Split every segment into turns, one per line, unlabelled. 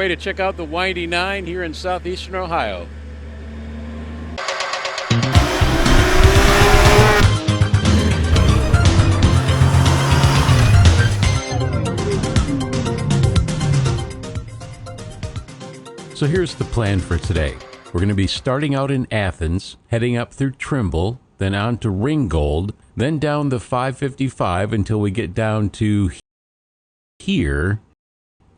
way to check out the Windy Nine here in southeastern Ohio. So here's the plan for today. We're going to be starting out in Athens, heading up through Trimble, then on to Ringgold, then down the 555 until we get down to here.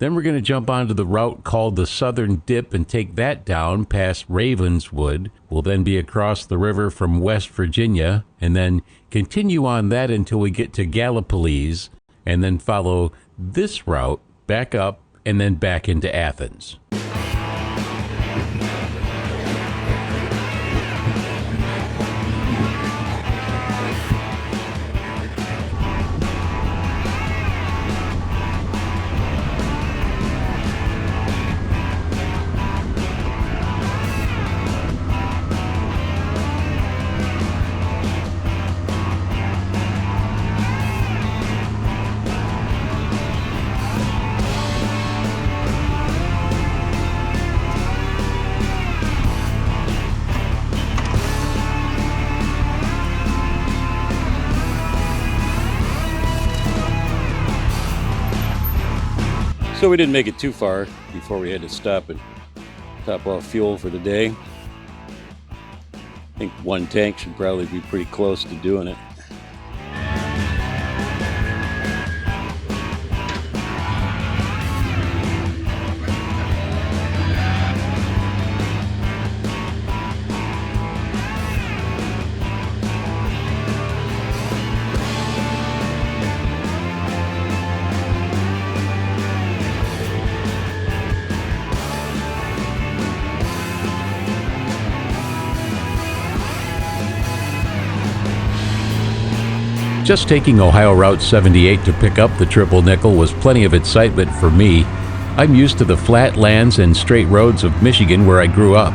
Then we're going to jump onto the route called the Southern Dip and take that down past Ravenswood. We'll then be across the river from West Virginia and then continue on that until we get to Gallipolis and then follow this route back up and then back into Athens. So we didn't make it too far before we had to stop and top off fuel for the day. I think one tank should probably be pretty close to doing it. Just taking Ohio Route 78 to pick up the Triple Nickel was plenty of excitement for me. I'm used to the flat lands and straight roads of Michigan where I grew up.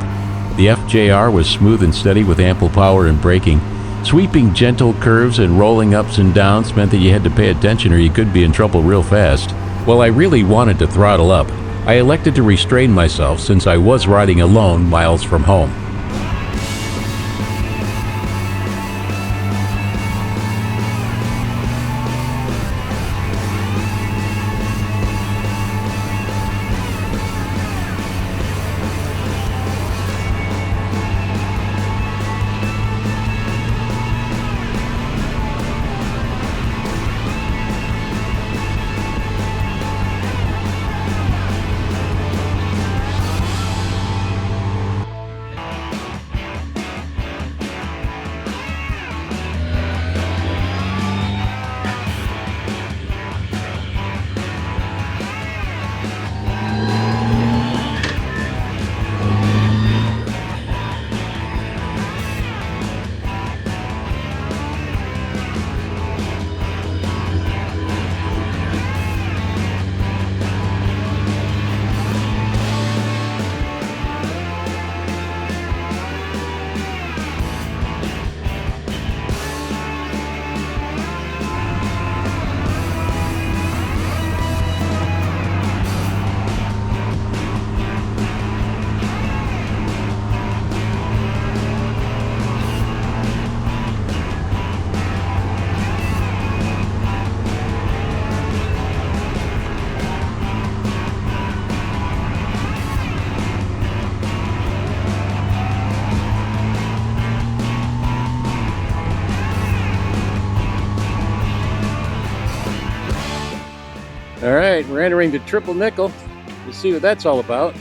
The FJR was smooth and steady with ample power and braking. Sweeping gentle curves and rolling ups and downs meant that you had to pay attention or you could be in trouble real fast. Well, I really wanted to throttle up. I elected to restrain myself since I was riding alone miles from home. All right, we're entering the Triple Nickel. We'll see what that's all about.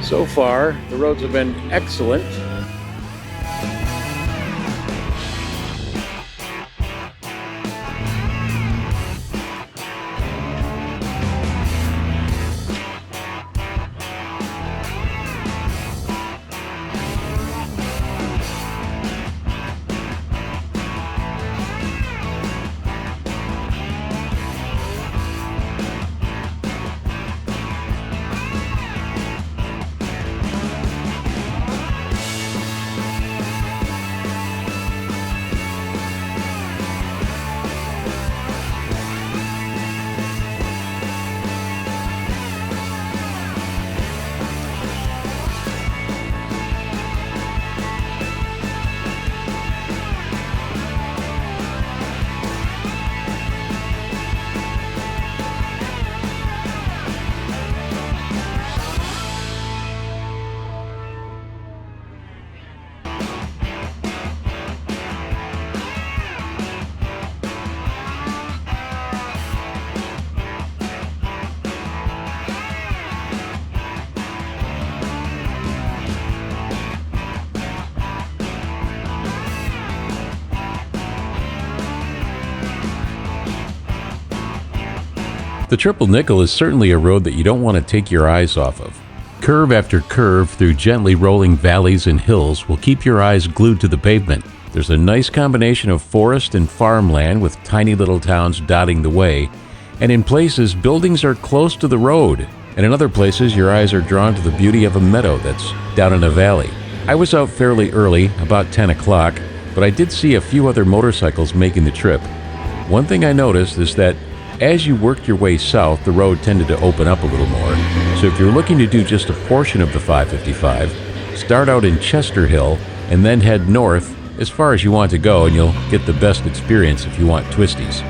So far, the roads have been excellent. The Triple Nickel is certainly a road that you don't want to take your eyes off of. Curve after curve through gently rolling valleys and hills will keep your eyes glued to the pavement. There's a nice combination of forest and farmland with tiny little towns dotting the way, and in places buildings are close to the road, and in other places your eyes are drawn to the beauty of a meadow that's down in a valley. I was out fairly early, about 10 o'clock, but I did see a few other motorcycles making the trip. One thing I noticed is that as you worked your way south, the road tended to open up a little more. So if you're looking to do just a portion of the 555, start out in Chester Hill and then head north as far as you want to go, and you'll get the best experience if you want twisties.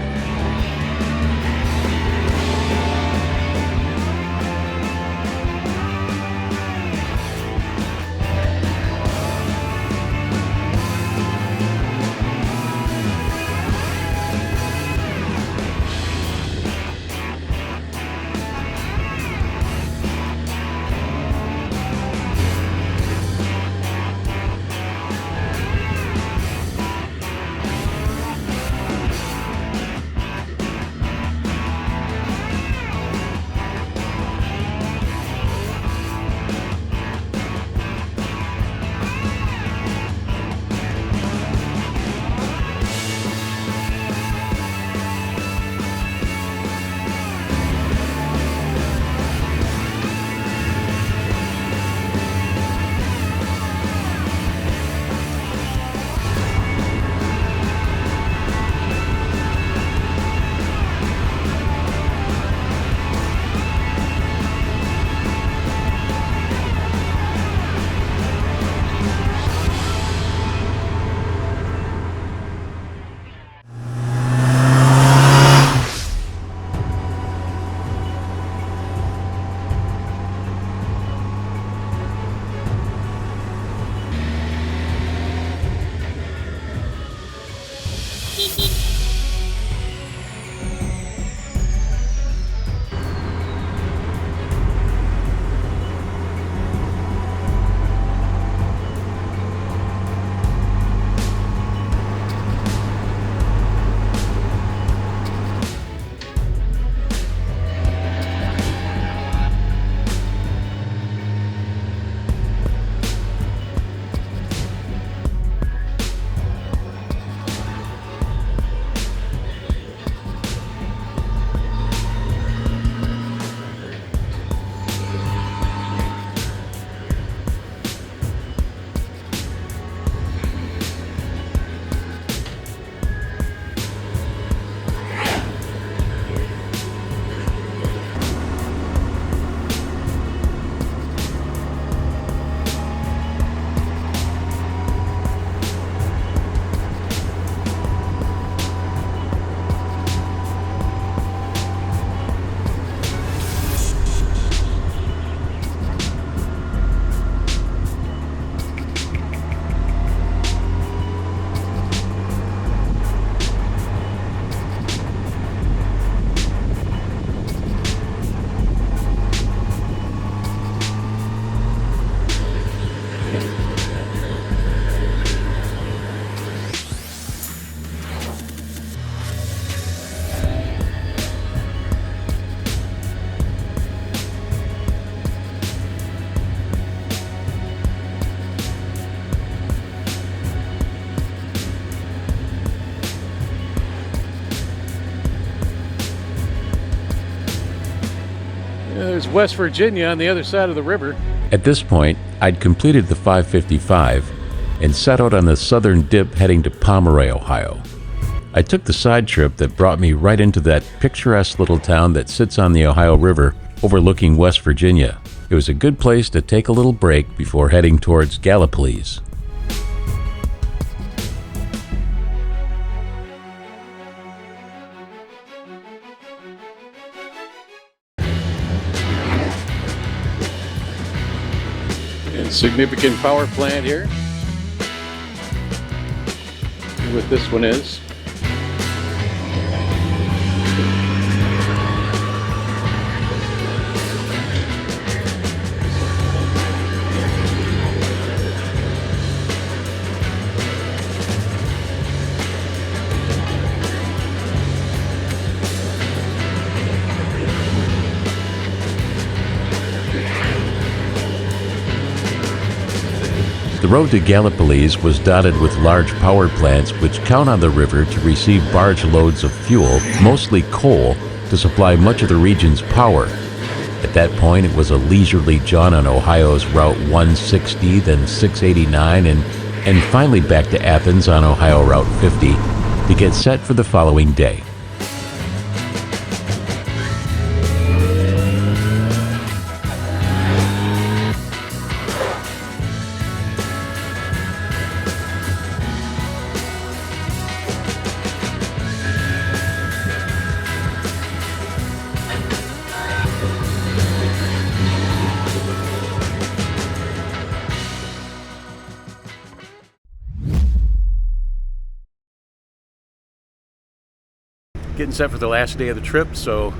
There's West Virginia on the other side of the river.
At this point, I'd completed the 555 and set out on the southern dip heading to Pomeroy, Ohio. I took the side trip that brought me right into that picturesque little town that sits on the Ohio River overlooking West Virginia. It was a good place to take a little break before heading towards Gallipolis.
And significant power plant here. See what this one is.
The road to Gallipolis was dotted with large power plants which count on the river to receive barge loads of fuel, mostly coal, to supply much of the region's power. At that point, it was a leisurely jaunt on Ohio's Route 160, then 689, and finally back to Athens on Ohio Route 50 to get set for the following day.
Getting set for the last day of the trip, so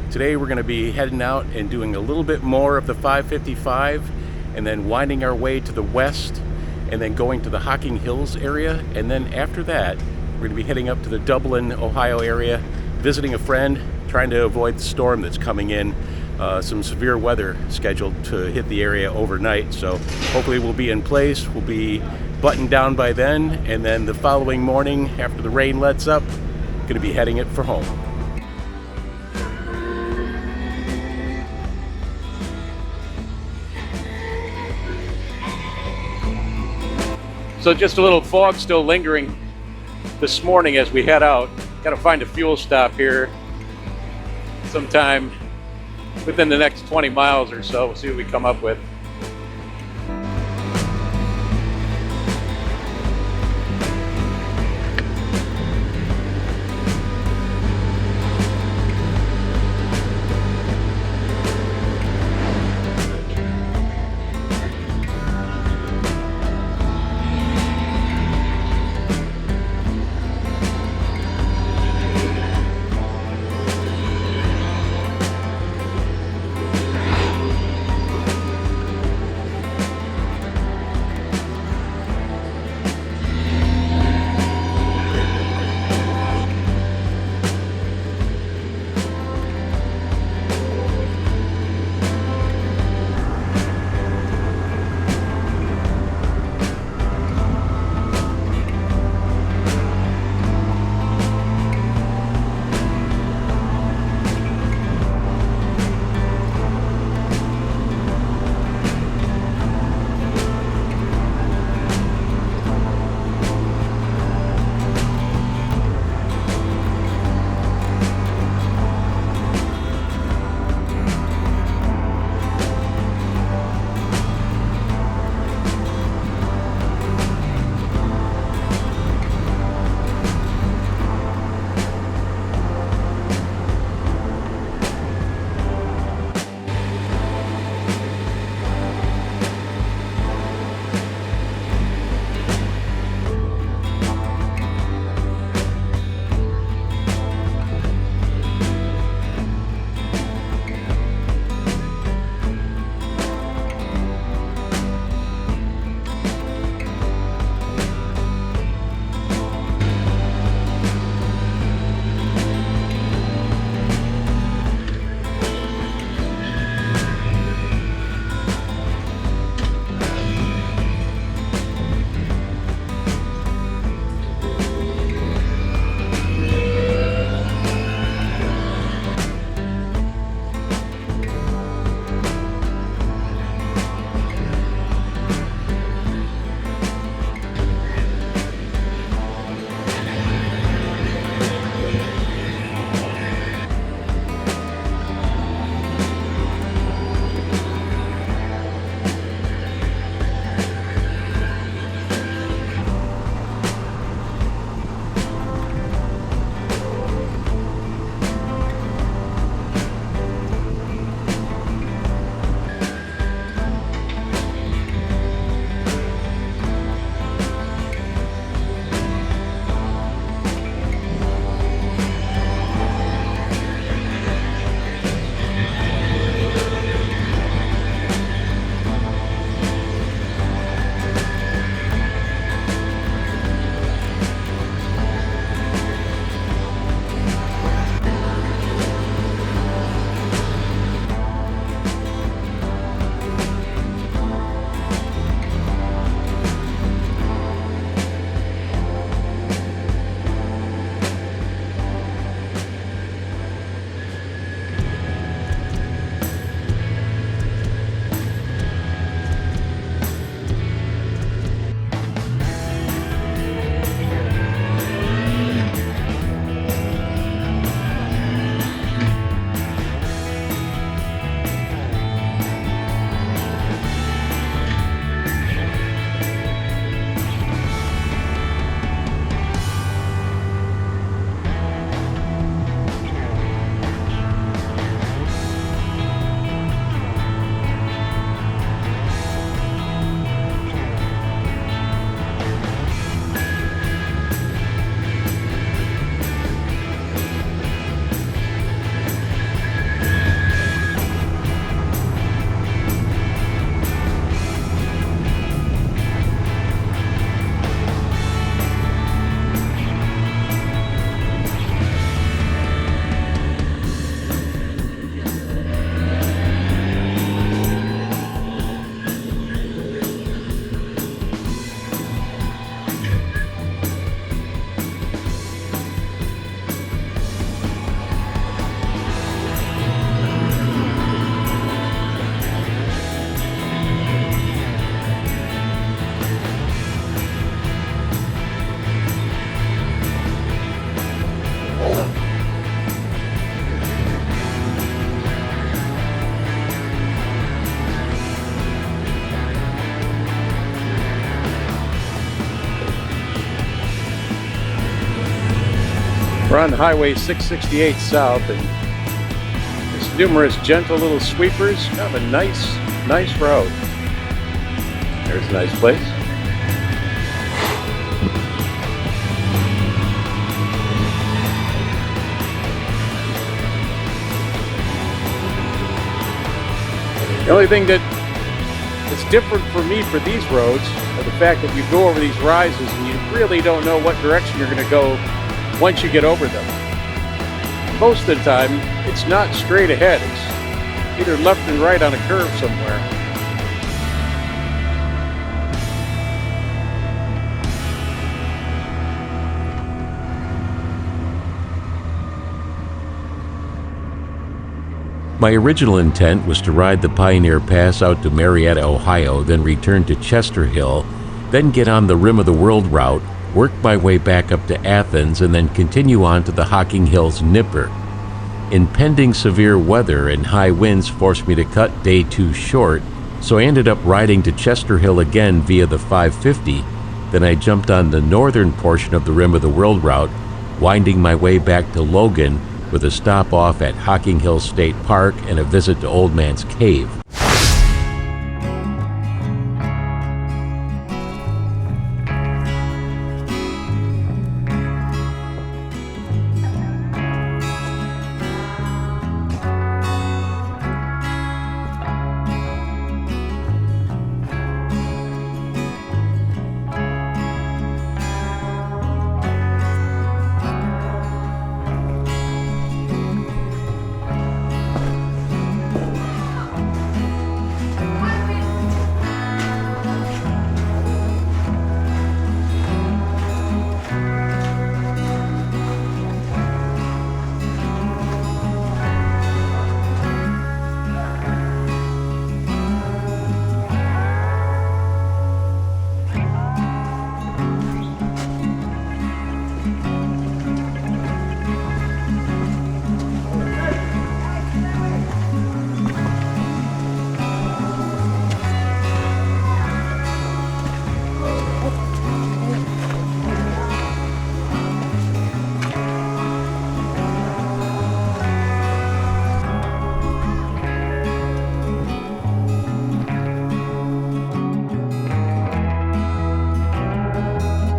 today we're going to be heading out and doing a little bit more of the 555 and then winding our way to the west and then going to the Hocking Hills area, and then after that we're going to be heading up to the Dublin, Ohio area, visiting a friend, trying to avoid the storm that's coming in. Some severe weather scheduled to hit the area overnight, so hopefully we'll be in place, we'll be buttoned down by then, and then the following morning after the rain lets up, going to be heading it for home.
So just a little fog still lingering this morning as we head out. Got to find a fuel stop here sometime within the next 20 miles or so. We'll see what we come up with. We're on Highway 668 South, and there's numerous gentle little sweepers. Kind of a nice road. There's a nice place. The only thing that's different for me for these roads are the fact that you go over these rises and you really don't know what direction you're going to go once you get over them. Most of the time, it's not straight ahead. It's either left and right on a curve somewhere.
My original intent was to ride the Pioneer Pass out to Marietta, Ohio, then return to Chester Hill, then get on the Rim of the World route, work my way back up to Athens, and then continue on to the Hocking Hills Nipper. Impending severe weather and high winds forced me to cut day 2 short, so I ended up riding to Chester Hill again via the 550. Then I jumped on the northern portion of the Rim of the World route, winding my way back to Logan, with a stop off at Hocking Hills State Park and a visit to Old Man's Cave.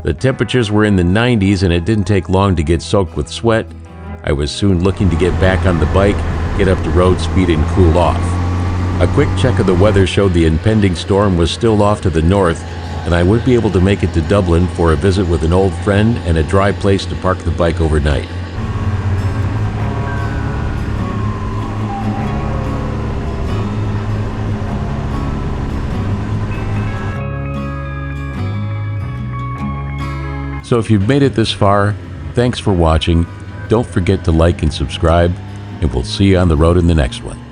The temperatures were in the 90s and it didn't take long to get soaked with sweat. I was soon looking to get back on the bike, get up to road speed and cool off. A quick check of the weather showed the impending storm was still off to the north, and I would be able to make it to Dublin for a visit with an old friend and a dry place to park the bike overnight. So if you've made it this far, thanks for watching. Don't forget to like and subscribe, and we'll see you on the road in the next one.